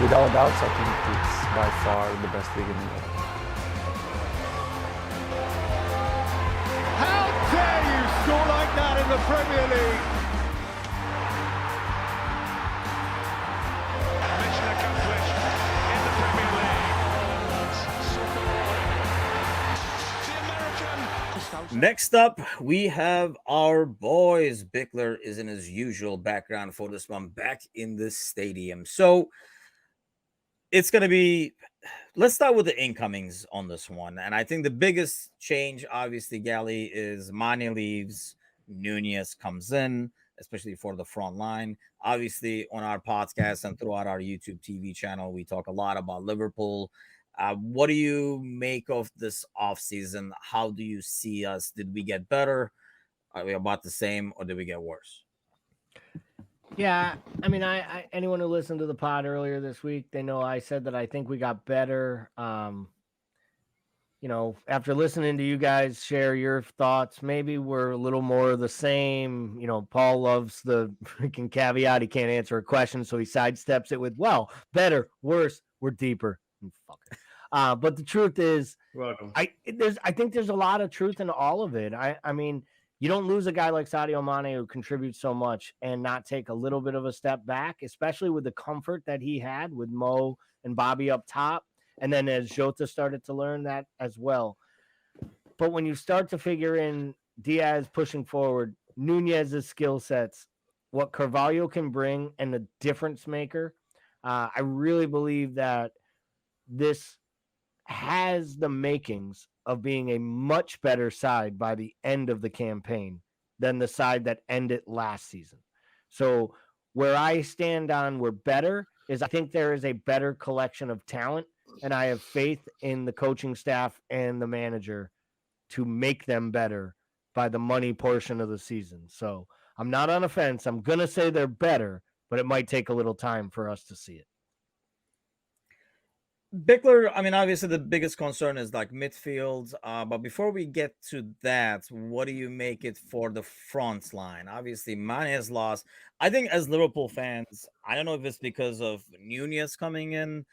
Without doubts, I think it's by far the best league in the world. How dare you score like that in the Premier League? Mission accomplished in the Premier League. The American. Next up, we have our boys. Bickler is in his usual background for this one, back in the stadium. So it's going to be, let's start with the incomings on this one. And I think the biggest change, obviously, Gally, is Mane leaves, Nunez comes in, especially for the front line. Obviously, on our podcast and throughout our YouTube TV channel, we talk a lot about Liverpool. What do you make of this offseason? How do you see us? Did we get better? Are we about the same, or did we get worse? Yeah, I mean, I anyone who listened to the pod earlier this week, they know I said that I think we got better. After listening to you guys share your thoughts, maybe we're a little more of the same. Paul loves the freaking caveat. He can't answer a question, so he sidesteps it with, well, better, worse, we're deeper. Fucker. But the truth is, welcome. I think there's a lot of truth in all of it. I mean, you don't lose a guy like Sadio Mane who contributes so much and not take a little bit of a step back, especially with the comfort that he had with Mo and Bobby up top. And then as Jota started to learn that as well. But when you start to figure in Diaz pushing forward, Nunez's skill sets, what Carvalho can bring, and the difference maker, I really believe that this has the makings of being a much better side by the end of the campaign than the side that ended last season. So where I stand on we're better is I think there is a better collection of talent, and I have faith in the coaching staff and the manager to make them better by the money portion of the season. So I'm not on a fence. I'm going to say they're better, but it might take a little time for us to see it. Bickler, I mean, obviously the biggest concern is like midfield. But before we get to that, what do you make it for the front line? Obviously, Mane has lost. I think as Liverpool fans, I don't know if it's because of Nunez coming in,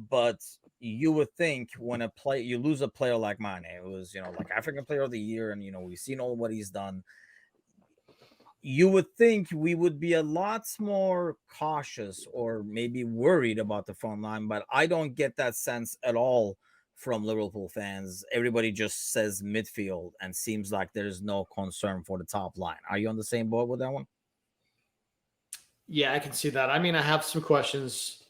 but you would think when you lose a player like Mane, it was, like African Player of the Year, and we've seen all what he's done. You would think we would be a lot more cautious or maybe worried about the front line, but I don't get that sense at all from Liverpool fans. Everybody just says midfield and seems like there's no concern for the top line. Are you on the same boat with that one? Yeah, I can see that. I mean, I have some questions.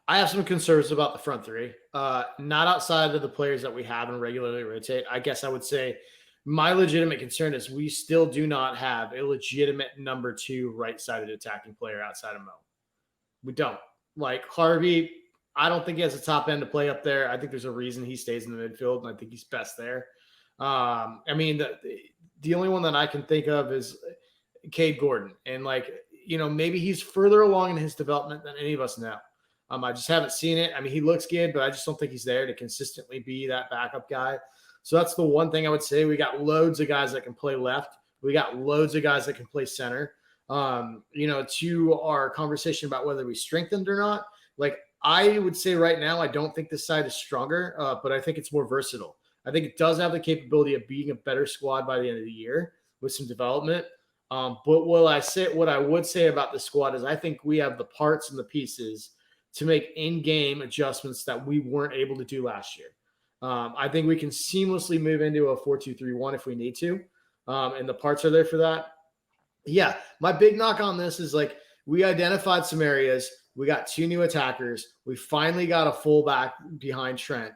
I have some concerns about the front three. Not outside of the players that we have and regularly rotate. I guess I would say my legitimate concern is we still do not have a legitimate number 2 right-sided attacking player outside of Mo. We don't. Like Harvey, I don't think he has a top end to play up there. I think there's a reason he stays in the midfield, and I think he's best there. I mean, the only one that I can think of is Cade Gordon. And maybe he's further along in his development than any of us know. I just haven't seen it. I mean, he looks good, but I just don't think he's there to consistently be that backup guy. So that's the one thing I would say. We got loads of guys that can play left. We got loads of guys that can play center. To our conversation about whether we strengthened or not, I would say right now, I don't think this side is stronger, but I think it's more versatile. I think it does have the capability of being a better squad by the end of the year with some development. But what I would say about the squad is I think we have the parts and the pieces to make in-game adjustments that we weren't able to do last year. I think we can seamlessly move into a 4-2-3-1 if we need to, and the parts are there for that. Yeah, my big knock on this is we identified some areas. We got 2 new attackers. We finally got a fullback behind Trent,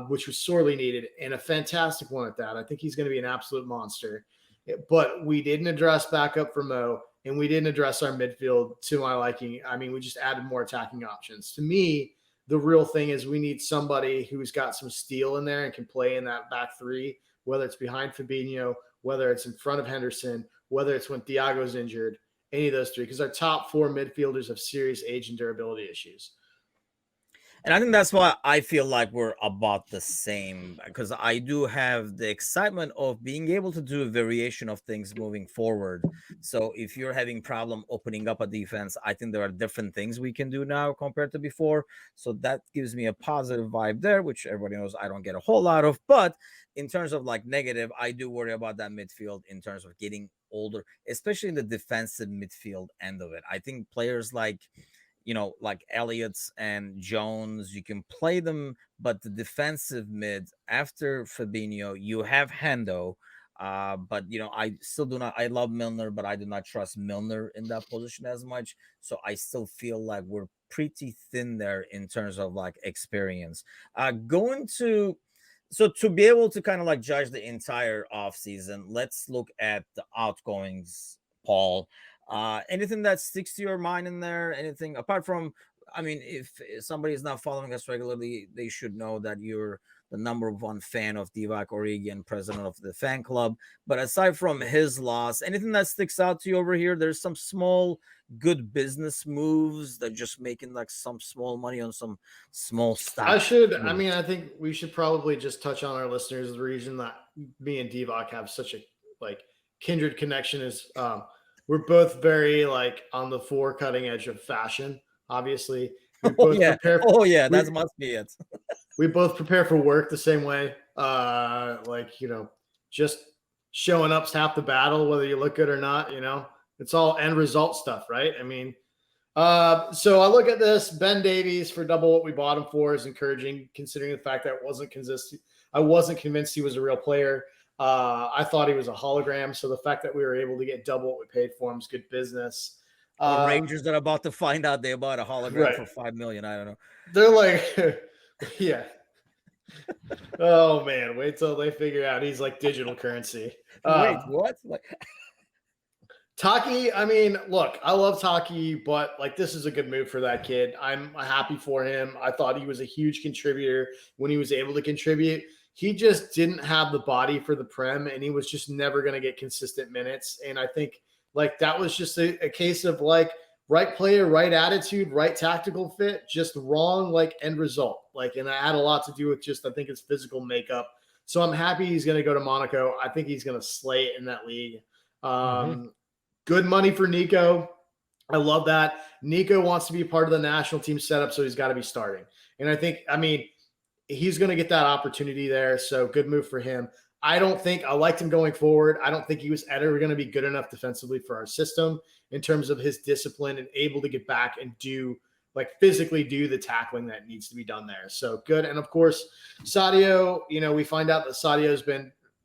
which was sorely needed, and a fantastic one at that. I think he's going to be an absolute monster. But we didn't address backup for Mo, and we didn't address our midfield to my liking. I mean, we just added more attacking options. To me, the real thing is we need somebody who's got some steel in there and can play in that back 3, whether it's behind Fabinho, whether it's in front of Henderson, whether it's when Thiago's injured, any of those 3, because our top 4 midfielders have serious age and durability issues. And I think that's why I feel like we're about the same, because I do have the excitement of being able to do a variation of things moving forward. So if you're having problem opening up a defense, I think there are different things we can do now compared to before. So that gives me a positive vibe there, which everybody knows I don't get a whole lot of. But in terms of like negative, I do worry about that midfield in terms of getting older, especially in the defensive midfield end of it. I think players like, like Elliott's and Jones, you can play them, but the defensive mid after Fabinho, you have Hendo. But I still do not. I love Milner, but I do not trust Milner in that position as much. So I still feel like we're pretty thin there in terms of like experience. Going to so to be able to kind of like judge the entire off season, let's look at the outgoings, Paul. Anything that sticks to your mind in there? Anything apart from, I mean, if somebody is not following us regularly, they should know that you're the number one fan of Divock Origi and president of the fan club. But aside from his loss, anything that sticks out to you over here? There's some small good business moves that just making like some small money on some small stock. I think we should probably just touch on our listeners. The reason that me and Divock have such a like kindred connection is we're both very like on the cutting edge of fashion. Obviously, we both that must be it. We both prepare for work the same way. Just showing up's half the battle, whether you look good or not. It's all end result stuff, right? I mean, so I look at this. Ben Davies for double what we bought him for is encouraging, considering the fact that I wasn't convinced he was a real player. I thought he was a hologram. So the fact that we were able to get double what we paid for him is good business. Rangers that are about to find out they bought a hologram for $5 million. I don't know. They're like, yeah. Oh man, wait till they figure out he's like digital currency. Wait, what? Like Taki, I mean, look, I love Taki, but like this is a good move for that kid. I'm happy for him. I thought he was a huge contributor when he was able to contribute. He just didn't have the body for the Prem, and he was just never going to get consistent minutes. And I think like that was just a case of like right player, right attitude, right tactical fit, just wrong like end result. Like, and that had a lot to do with just I think his physical makeup. So I'm happy he's going to go to Monaco. I think he's going to slay it in that league. Good money for Nico. I love that. Nico wants to be part of the national team setup, so he's got to be starting. And I mean, he's going to get that opportunity there. So good move for him. I liked him going forward. I don't think he was ever going to be good enough defensively for our system in terms of his discipline and able to get back and physically do the tackling that needs to be done there. So good. And of course, Sadio, we find out that Sadio's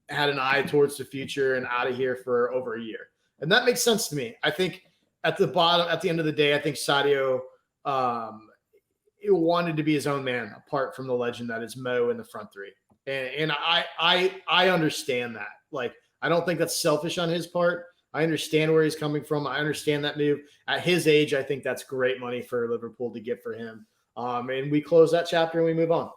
had an eye towards the future and out of here for over a year. And that makes sense to me. I think at the end of the day, I think Sadio wanted to be his own man apart from the legend that is Mo in the front three. And I understand that. Like, I don't think that's selfish on his part. I understand where he's coming from. I understand that move. At his age, I think that's great money for Liverpool to get for him. And we close that chapter and we move on.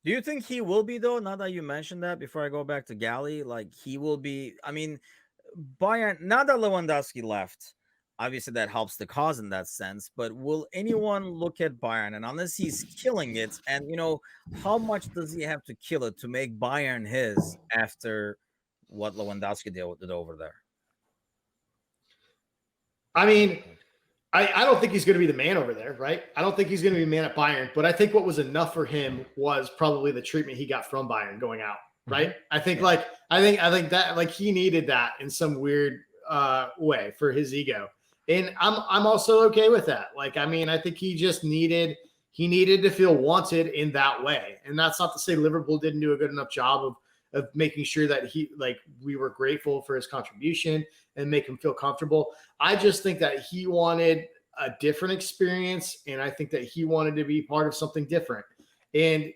Do you think he will be, though, now that you mentioned that, before I go back to Galley? Like, he will be, I mean, Bayern, now that Lewandowski left, obviously that helps the cause in that sense, but will anyone look at Bayern, and unless he's killing it, and how much does he have to kill it to make Bayern his after what Lewandowski did over there? I mean, I don't think he's going to be the man over there, right? I don't think he's going to be the man at Bayern, but I think what was enough for him was probably the treatment he got from Bayern going out, right? I think that like he needed that in some weird way for his ego. And I'm also okay with that. Like, I mean, I think he just needed to feel wanted in that way. And that's not to say Liverpool didn't do a good enough job of making sure that we were grateful for his contribution and make him feel comfortable. I just think that he wanted a different experience. And I think that he wanted to be part of something different. And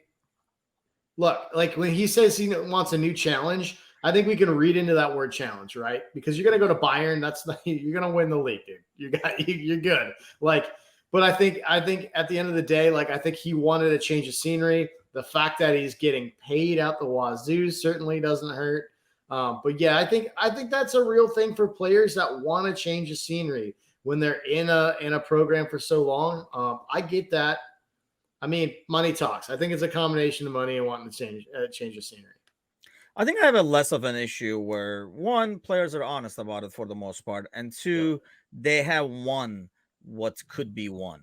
look, like when he says he wants a new challenge, I think we can read into that word challenge, right? Because you're going to go to Bayern. You're going to win the league, dude. You're good. Like, but I think at the end of the day, like, I think he wanted a change of scenery. The fact that he's getting paid out the wazoo certainly doesn't hurt. But yeah, I think that's a real thing for players that want to change the scenery when they're in a program for so long. I get that. I mean, money talks. I think it's a combination of money and wanting to change the scenery. I think I have a less of an issue where one, players are honest about it for the most part, and two, they have won what could be won.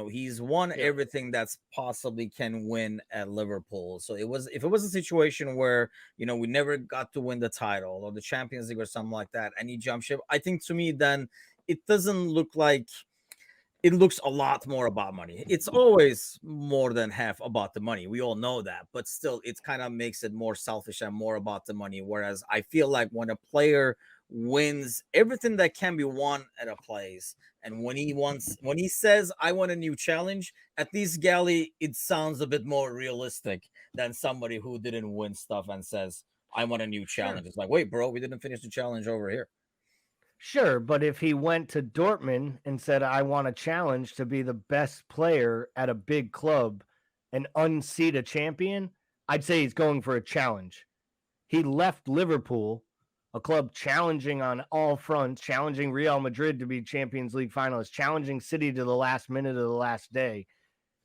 He's won everything that's possibly can win at Liverpool. So if it was a situation where, we never got to win the title or the Champions League or something like that, and he jump ship, I think to me, then it doesn't look like it looks a lot more about money. It's always more than half about the money. We all know that, but still, it kind of makes it more selfish and more about the money. Whereas I feel like when a player wins everything that can be won at a place, and when he says, "I want a new challenge," at least Gally, it sounds a bit more realistic than somebody who didn't win stuff and says, "I want a new challenge." Sure. It's like, wait, bro, we didn't finish the challenge over here. Sure, but if he went to Dortmund and said, I want a challenge to be the best player at a big club and unseat a champion, I'd say he's going for a challenge. He left Liverpool, a club challenging on all fronts, challenging Real Madrid to be Champions League finalists, challenging City to the last minute of the last day.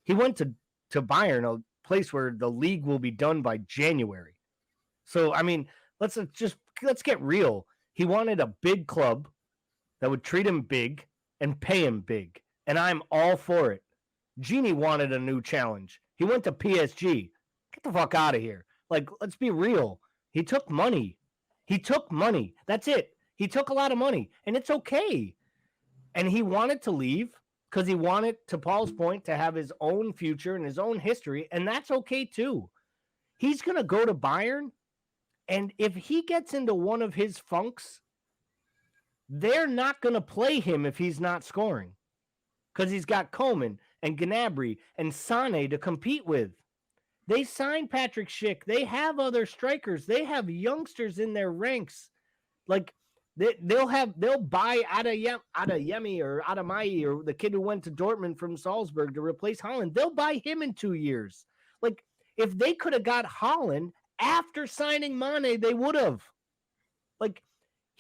He went to Bayern, a place where the league will be done by January. So, I mean, let's get real. He wanted a big club that would treat him big and pay him big, and I'm all for it. Genie wanted a new challenge. He went to PSG. Get the fuck out of here. Like, let's be real. He took money. That's it. He took a lot of money, and it's okay. And he wanted to leave because he wanted, to Paul's point, to have his own future and his own history, and that's okay too. He's going to go to Bayern, and if he gets into one of his funks, they're not going to play him if he's not scoring because he's got Coman and Gnabry and Sane to compete with. They signed Patrick Schick. They have other strikers. They have youngsters in their ranks. Like they'll buy Adeyemi or Adamai or the kid who went to Dortmund from Salzburg to replace Haaland. They'll buy him in 2 years. Like if they could have got Haaland after signing Mane, they would have. Like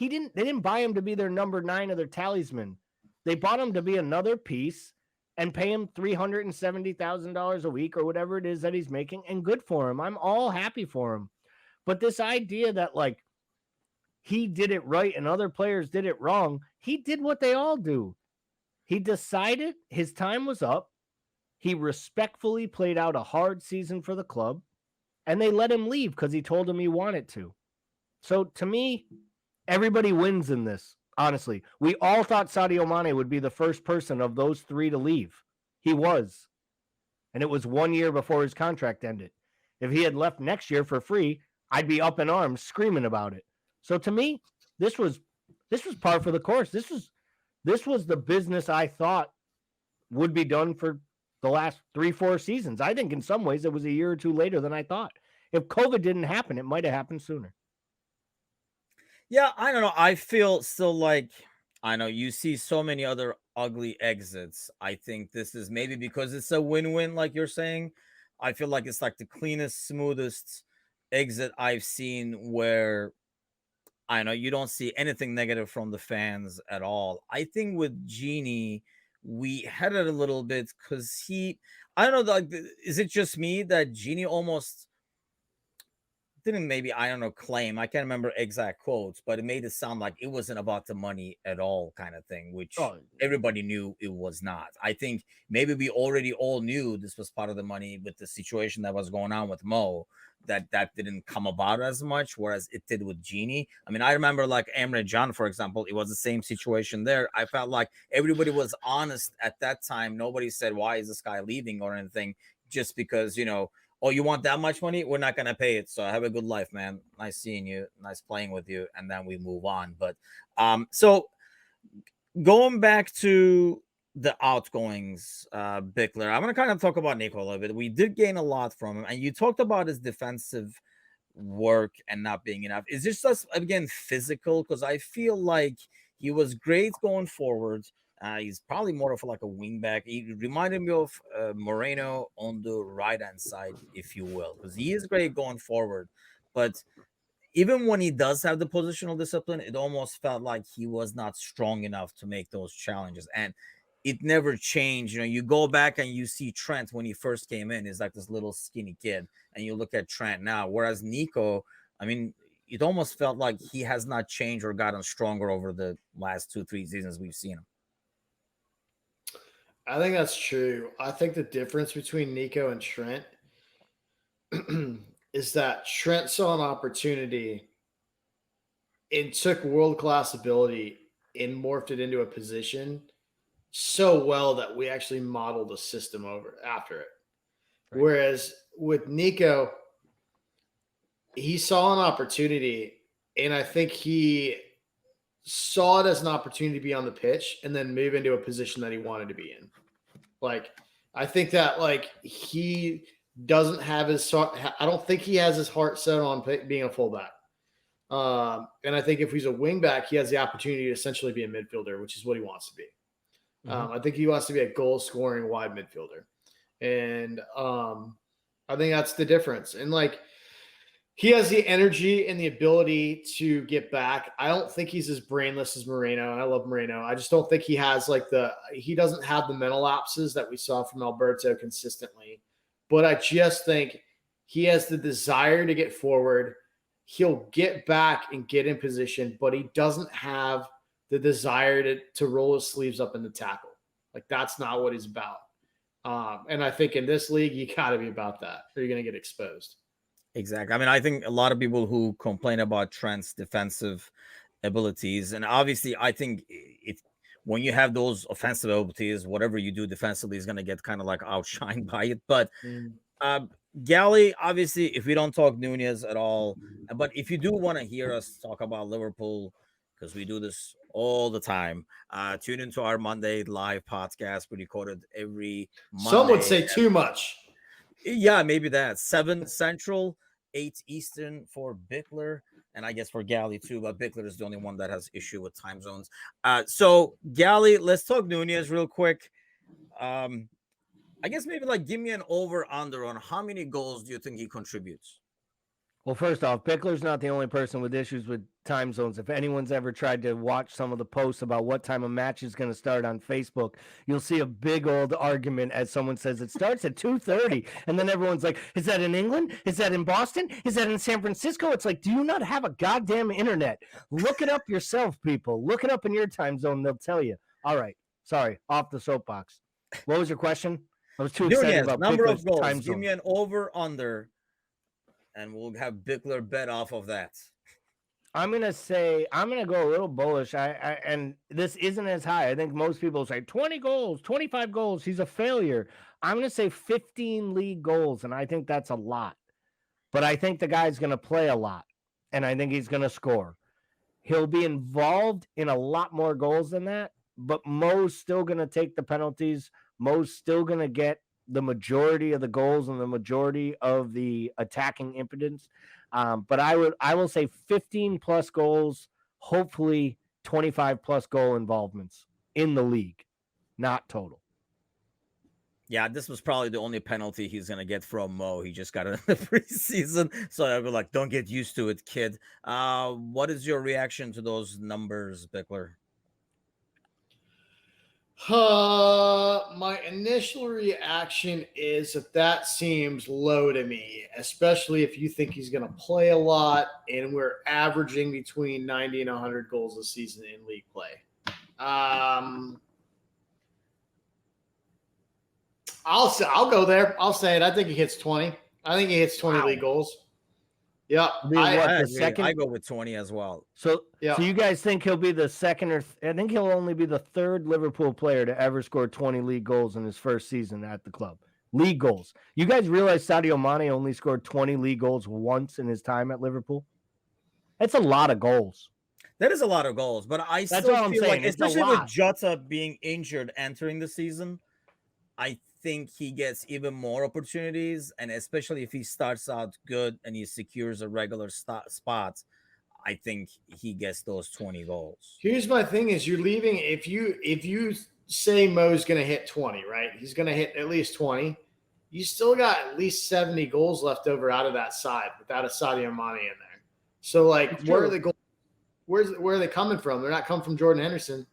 they didn't buy him to be their number 9 or their talisman. They bought him to be another piece and pay him $370,000 a week or whatever it is that he's making, and good for him. I'm all happy for him. But this idea that like he did it right and other players did it wrong, he did what they all do. He decided his time was up. He respectfully played out a hard season for the club, and they let him leave because he told them he wanted to. So to me, everybody wins in this. Honestly, we all thought Sadio Mane would be the first person of those 3 to leave. He was. And it was 1 year before his contract ended. If he had left next year for free, I'd be up in arms screaming about it. So to me, this was par for the course. This was the business I thought would be done for the last 3-4 seasons. I think in some ways it was a year or 2 later than I thought. If COVID didn't happen, it might have happened sooner. Yeah, I don't know. I feel still like, I know you see so many other ugly exits. I think this is maybe because it's a win-win, like you're saying. I feel like it's like the cleanest, smoothest exit I've seen where, I know you don't see anything negative from the fans at all. I think with Genie, we had it a little bit because I don't know, like, is it just me that Genie almost didn't claim, I can't remember exact quotes, but it made it sound like it wasn't about the money at all, kind of thing, which everybody knew it was not. I think maybe we already all knew this was part of the money with the situation that was going on with Mo, that didn't come about as much, whereas it did with Genie. I mean, I remember like Emre Can, for example, it was the same situation there. I felt like everybody was honest at that time. Nobody said, why is this guy leaving or anything, just because, oh, you want that much money? We're not going to pay it. So have a good life, man. Nice seeing you. Nice playing with you. And then we move on. But so going back to the outgoings, Bickler, I'm going to kind of talk about Nico a little bit. We did gain a lot from him. And you talked about his defensive work and not being enough. Is this just, again, physical? Because I feel like he was great going forward. He's probably more of like a wingback. He reminded me of Moreno on the right-hand side, if you will, because he is great going forward. But even when he does have the positional discipline, it almost felt like he was not strong enough to make those challenges. And it never changed. You know, you go back and you see Trent when he first came in, he's like this little skinny kid, and you look at Trent now. Whereas Nico, I mean, it almost felt like he has not changed or gotten stronger over the last 2-3 seasons we've seen him. I think that's true. I think the difference between Nico and Trent is that Trent saw an opportunity and took world-class ability and morphed it into a position so well that we actually modeled a system over after it. Right. Whereas with Nico, he saw an opportunity, and I think he saw it as an opportunity to be on the pitch and then move into a position that he wanted to be in. Like, I think that, like, he doesn't have his – I don't think he has his heart set on being a fullback. And I think if he's a wingback, he has the opportunity to essentially be a midfielder, which is what he wants to be. I think he wants to be a goal-scoring wide midfielder. And I think that's the difference. And, like, he has the energy and the ability to get back. I don't think he's as brainless as Moreno, and I love Moreno. I just don't think he has, like, he doesn't have the mental lapses that we saw from Alberto consistently. But I just think he has the desire to get forward. He'll get back and get in position, but he doesn't have the desire to roll his sleeves up in the tackle. Like, that's not what he's about. And I think in this league, you got to be about that, or you're going to get exposed. Exactly. I mean, I think a lot of people who complain about Trent's defensive abilities, and obviously I think when you have those offensive abilities, whatever you do defensively is going to get kind of like outshined by it. But Gally, obviously, if we don't talk Nunez at all, but if you do want to hear us talk about Liverpool, because we do this all the time, tune into our Monday live podcast. We record it every Monday. Some would say too much. Yeah, maybe that. 7 Central, 8 Eastern for Bickler, and I guess for Gally too, but Bickler is the only one that has issue with time zones. So Gally, let's talk Nunez real quick. I guess maybe like give me an over-under on how many goals do you think he contributes? Well, first off, Bickler's not the only person with issues with time zones. If anyone's ever tried to watch some of the posts about what time a match is going to start on Facebook, you'll see a big old argument as someone says it starts at 2:30, and then everyone's like, is that in England? Is that in Boston? Is that in San Francisco? It's like, do you not have a goddamn internet? Look it up yourself, people. Look it up in your time zone. They'll tell you. All right. Sorry, off the soapbox. What was your question? I was too excited about number Bickler's of goals. time Give zone. me an over-under, and we'll have Bickler bet off of that. I'm going to go a little bullish. And this isn't as high. I think most people say 20 goals, 25 goals. He's a failure. I'm going to say 15 league goals, and I think that's a lot. But I think the guy's going to play a lot, and I think he's going to score. He'll be involved in a lot more goals than that, but Mo's still going to take the penalties. Mo's still going to get the majority of the goals and the majority of the attacking impotence. But I will say 15 plus goals, hopefully 25 plus goal involvements in the league, not total. Yeah, this was probably the only penalty he's going to get from Mo. He just got it in the preseason. So I'll be like, don't get used to it, kid. What is your reaction to those numbers, Bickler? My initial reaction is that seems low to me, especially if you think he's going to play a lot and we're averaging between 90 and 100 goals a season in league play. I'll go there. I'll say it. I think he hits 20. I think he hits 20 league goals. Yeah, I go with 20 as well. So you guys think he'll be the second I think he'll only be the third Liverpool player to ever score 20 league goals in his first season at the club. League goals. You guys realize Sadio Mane only scored 20 league goals once in his time at Liverpool? That's a lot of goals. That is a lot of goals, but I still feel like, especially with Jota being injured entering the season, I think he gets even more opportunities, and especially if he starts out good and he secures a regular spot, I think he gets those 20 goals. Here's my thing: is you're leaving if you say Mo's going to hit 20, right? He's going to hit at least 20. You still got at least 70 goals left over out of that side without a Sadio Mane in there. So, like, where are the goals? Where are they coming from? They're not coming from Jordan Henderson.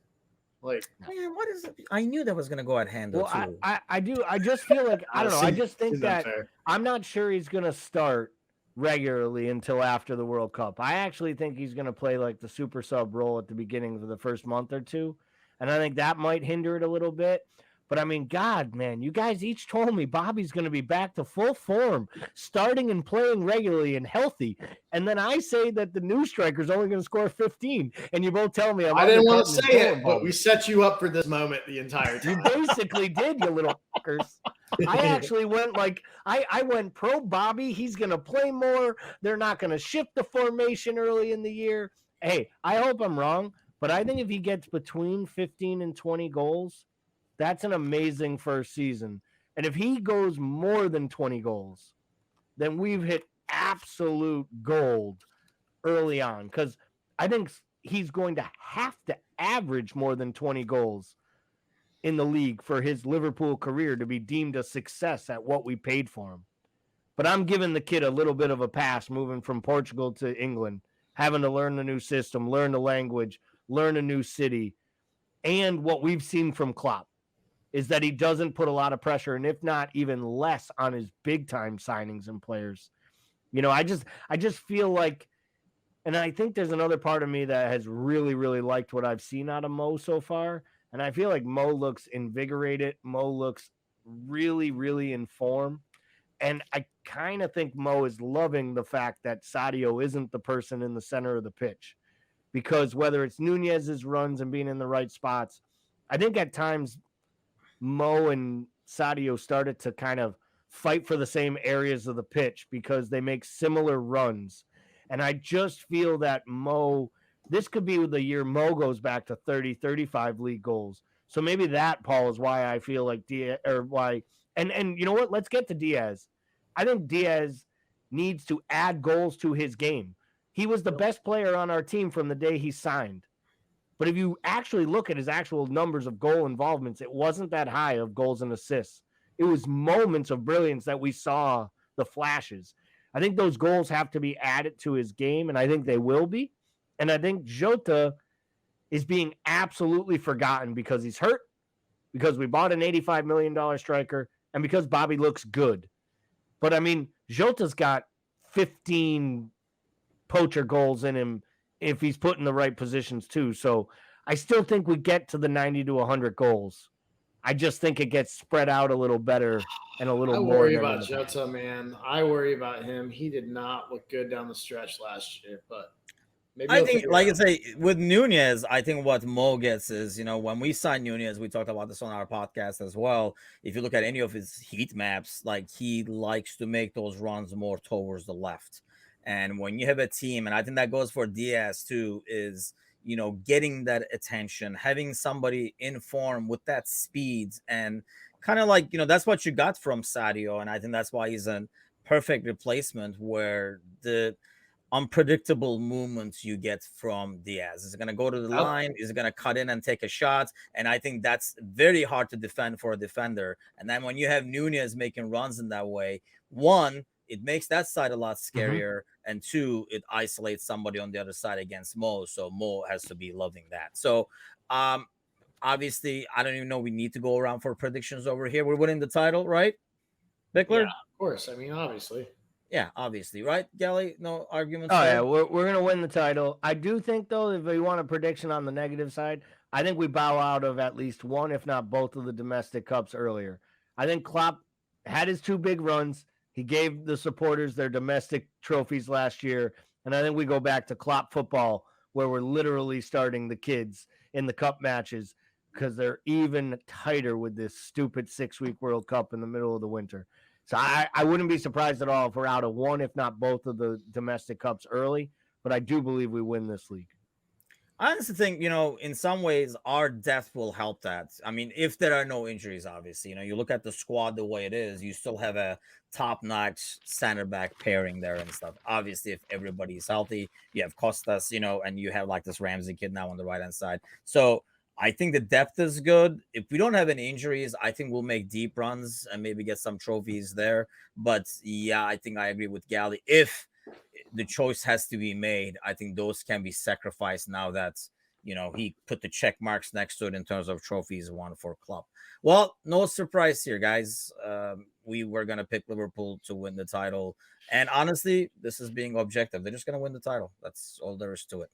Like, Man, what is it? I knew that was gonna go at Hando Well, too. I do. I just feel like I don't know. I just think seems that unfair. I'm not sure he's going to start regularly until after the World Cup. I actually think he's going to play like the super sub role at the beginning of the first month or two, and I think that might hinder it a little bit. But I mean, God, man, you guys each told me Bobby's going to be back to full form, starting and playing regularly and healthy. And then I say that the new striker's only going to score 15, and you both tell me I didn't want to undercutting his say goal it, but we involvement. set you up for this moment the entire You time. basically did, you little fuckers. I actually went like I went pro Bobby. He's gonna play more. They're not gonna shift the formation early in the year. Hey, I hope I'm wrong, but I think if he gets between 15 and 20 goals, that's an amazing first season. And if he goes more than 20 goals, then we've hit absolute gold early on. Because I think he's going to have to average more than 20 goals in the league for his Liverpool career to be deemed a success at what we paid for him. But I'm giving the kid a little bit of a pass moving from Portugal to England, having to learn the new system, learn the language, learn a new city. And what we've seen from Klopp is that he doesn't put a lot of pressure, and if not even less, on his big time signings and players. You know, I just feel like, and I think there's another part of me that has really, really liked what I've seen out of Mo so far. And I feel like Mo looks invigorated. Mo looks really, really in form. And I kind of think Mo is loving the fact that Sadio isn't the person in the center of the pitch. Because whether it's Nunez's runs and being in the right spots, I think at times Mo and Sadio started to kind of fight for the same areas of the pitch because they make similar runs. And I just feel that Mo, this could be the year Mo goes back to 30, 35 league goals. So maybe that, Paul, is why I feel like Diaz, or why, and you know what? Let's get to Diaz. I think Diaz needs to add goals to his game. He was the best player on our team from the day he signed. But if you actually look at his actual numbers of goal involvements, it wasn't that high of goals and assists. It was moments of brilliance that we saw the flashes. I think those goals have to be added to his game, and I think they will be. And I think Jota is being absolutely forgotten because he's hurt, because we bought an $85 million striker, and because Bobby looks good. But, I mean, Jota's got 15 poacher goals in him if he's put in the right positions too. So I still think we get to the 90 to 100 goals. I just think it gets spread out a little better and a little I more. worry about Jota, man. I worry about him. He did not look good down the stretch last year, but maybe I think, like I say, with Nunez, I think what Mo gets is, when we signed Nunez, we talked about this on our podcast as well. If you look at any of his heat maps, like he likes to make those runs more towards the left. And when you have a team, and I think that goes for Diaz too, is, getting that attention, having somebody in form with that speed, and kind of like, that's what you got from Sadio. And I think that's why he's a perfect replacement, where the unpredictable movements you get from Diaz. Is it going to go to the line? Is it going to cut in and take a shot? And I think that's very hard to defend for a defender. And then when you have Nunez making runs in that way, one, it makes that side a lot scarier. And two, it isolates somebody on the other side against Mo. So Mo has to be loving that. So obviously, I don't even know we need to go around for predictions over here. We're winning the title, right? Bickler? Yeah, of course. I mean, obviously. Yeah, obviously, right, Gally? No arguments. Oh, there? yeah, we're going to win the title. I do think, though, if we want a prediction on the negative side, I think we bow out of at least one, if not both, of the domestic cups earlier. I think Klopp had his two big runs. He gave the supporters their domestic trophies last year. And I think we go back to Klopp football, where we're literally starting the kids in the cup matches because they're even tighter with this stupid 6-week World Cup in the middle of the winter. So I wouldn't be surprised at all if we're out of one, if not both, of the domestic cups early. But I do believe we win this league. I honestly think, in some ways, our depth will help that. I mean, if there are no injuries, obviously, you look at the squad the way it is, you still have a top-notch center back pairing there and stuff. Obviously, if everybody's healthy, you have Costas, and you have like this Ramsey kid now on the right-hand side. So I think the depth is good. If we don't have any injuries, I think we'll make deep runs and maybe get some trophies there. But yeah, I think I agree with Gally. If the choice has to be made, I think those can be sacrificed now that, he put the check marks next to it in terms of trophies won for club. Well, no surprise here, guys. We were going to pick Liverpool to win the title. And honestly, this is being objective. They're just going to win the title. That's all there is to it.